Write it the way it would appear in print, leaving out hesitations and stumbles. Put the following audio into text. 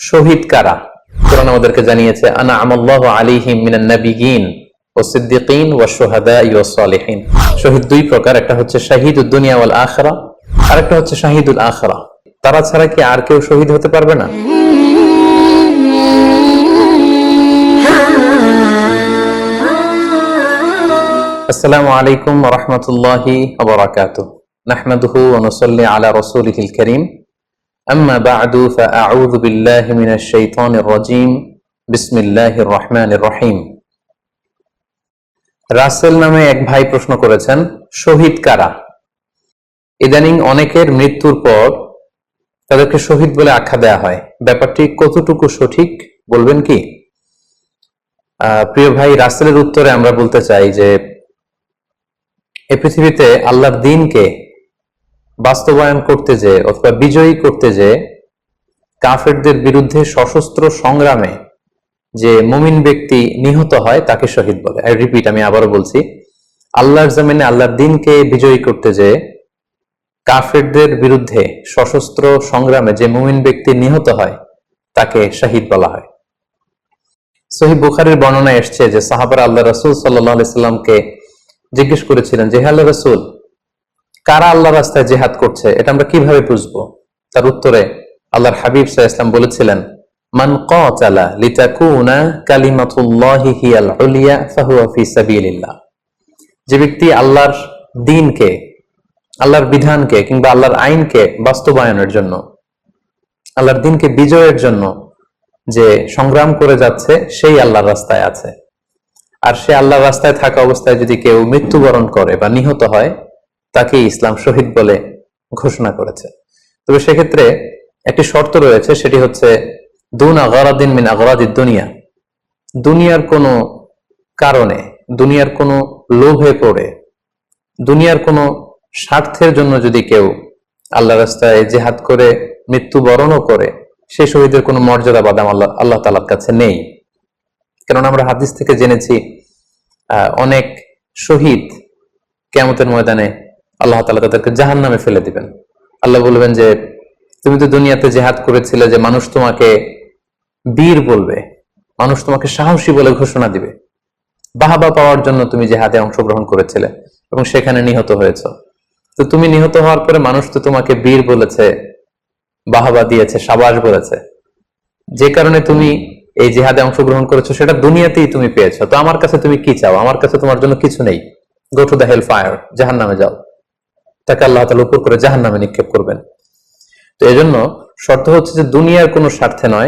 শহীদ কারা? কোরআন আমাদেরকে জানিয়েছে আনআমাল্লাহু আলাইহিম মিনান নাবিয়্যিন ওয়াস সিদ্দিকিন ওয়াশ শুহাদাই ওয়াস সালিহিন। শহীদ দুই প্রকার, একটা হচ্ছে শাহিদুদ দুনিয়া ওয়াল আখিরা, আর একটা হচ্ছে শাহিদুল আখিরা। তারা ছাড়া কি আর কেউ শহীদ হতে পারবে না? আসসালামু আলাইকুম ওয়া রাহমাতুল্লাহি ওয়া বারাকাতুহু। নাহমাদুহু ওয়া নুসাল্লি আলা রাসূলিহিল কারীম। আম্মা বা'দু ফাআউযু বিল্লাহি মিনাশ শাইতানির রাজীম। বিসমিল্লাহির রহমানির রহিম। রাসেল নামে এক ভাই প্রশ্ন করেছেন, শহীদ কারা? ইদানিং অনেকের মৃত্যুর পর তাদেরকে শহীদ বলে আখ্যা দেয়া হয়। ব্যাপারটি কতটুকু সঠিক বলবেন কি? প্রিয় ভাই, রাসেলের উত্তরে আমরা বলতে চাই যে এই পৃথিবীতে আল্লাহর দ্বীনকে বাস্তবায়ন করতে যে অথবা বিজয়ী করতে যে কাফেরদের বিরুদ্ধে সশস্ত্র সংগ্রামে যে মুমিন ব্যক্তি নিহত হয় তাকে শহীদ বলে। আই রিপিট, আমি আবারও বলছি, আল্লাহর জমিনে আল্লাহর দ্বীনকে বিজয়ী করতে যে কাফেরদের বিরুদ্ধে সশস্ত্র সংগ্রামে যে মুমিন ব্যক্তি নিহত হয় তাকে শহীদ বলা হয়। সহিহ বুখারীর বর্ণনায় এসছে যে সাহাবারা আল্লাহ রাসূল সাল্লাল্লাহু আলাইহি সাল্লামকে জিজ্ঞেস করেছিলেন যে, হে আল্লাহ রাসূল, কারা আল্লাহর রাস্তায় জিহাদ করছে এটা আমরা কিভাবে বুঝবো? তার উত্তরে আল্লাহর হাবিব সাল্লাল্লাহু আলাইহি ওয়াসাল্লাম বলেছিলেন, মান কাতালা লিতাকুনা কালিমাতুল্লাহি হিয়াল উলিয়া ফাহুয়া ফি সাবিলিল্লাহ। যে ব্যক্তি আল্লাহর দ্বীনকে, আল্লাহর বিধানকে কিংবা আল্লাহর আইনকে বাস্তবায়নের জন্য, আল্লাহর দ্বীনকে বিজয়ের জন্য যে সংগ্রাম করে যাচ্ছে সেই আল্লাহর রাস্তায় আছে। আর সে আল্লাহর রাস্তায় থাকা অবস্থায় যদি কেউ মৃত্যুবরণ করে বা নিহত হয় তাকে ইসলাম শহীদ বলে ঘোষণা করেছে। তবে সেক্ষেত্রে একটি শর্ত রয়েছে, সেটি হচ্ছে দুনা গারাদিন মিন আগরাদিদ দুনিয়া। দুনিয়ার কোনো কারণে, দুনিয়ার কোনো লোভে পড়ে, দুনিয়ার কোনো স্বার্থের জন্য যদি কেউ আল্লাহ রাস্তায় জিহাদ করে মৃত্যুবরণও করে, সেই শহীদের কোনো মর্যাদা বা দাম আল্লাহ তাআলার কাছে নেই। কারণ আমরা হাদিস থেকে জেনেছি অনেক শহীদ কিয়ামতের ময়দানে আল্লাহ তাআলা তাদেরকে জাহান্নামে ফেলে দিবেন। আল্লাহ বলবেন যে তুমি তো দুনিয়াতে জিহাদ করেছিলে, যে মানুষ তোমাকে বীর বলবে, মানুষ তোমাকে সাহসী বলে ঘোষণা দিবে, বাহাবা পাওয়ার জন্য তুমি জিহাদে অংশগ্রহণ করেছিলে এবং সেখানে নিহত হয়েছ। তো তুমি নিহত হওয়ার পরে মানুষ তো তোমাকে বীর বলেছে, বাহাবা দিয়েছে, সাবাস বলেছে, যে কারণে তুমি এই জিহাদে অংশগ্রহণ করেছো সেটা দুনিয়াতেই তুমি পেয়েছো। তো আমার কাছে তুমি কি চাও? আমার কাছে তোমার জন্য কিছু নেই। Go to the hell fire, জাহান্নামে যাও। তাকে আল্লাহ তাআলা উপর করে জাহান্নামে নিক্ষেপ করবেন। তো এজন্য শর্ত হচ্ছে যে দুনিয়ার কোনো স্বার্থে নয়,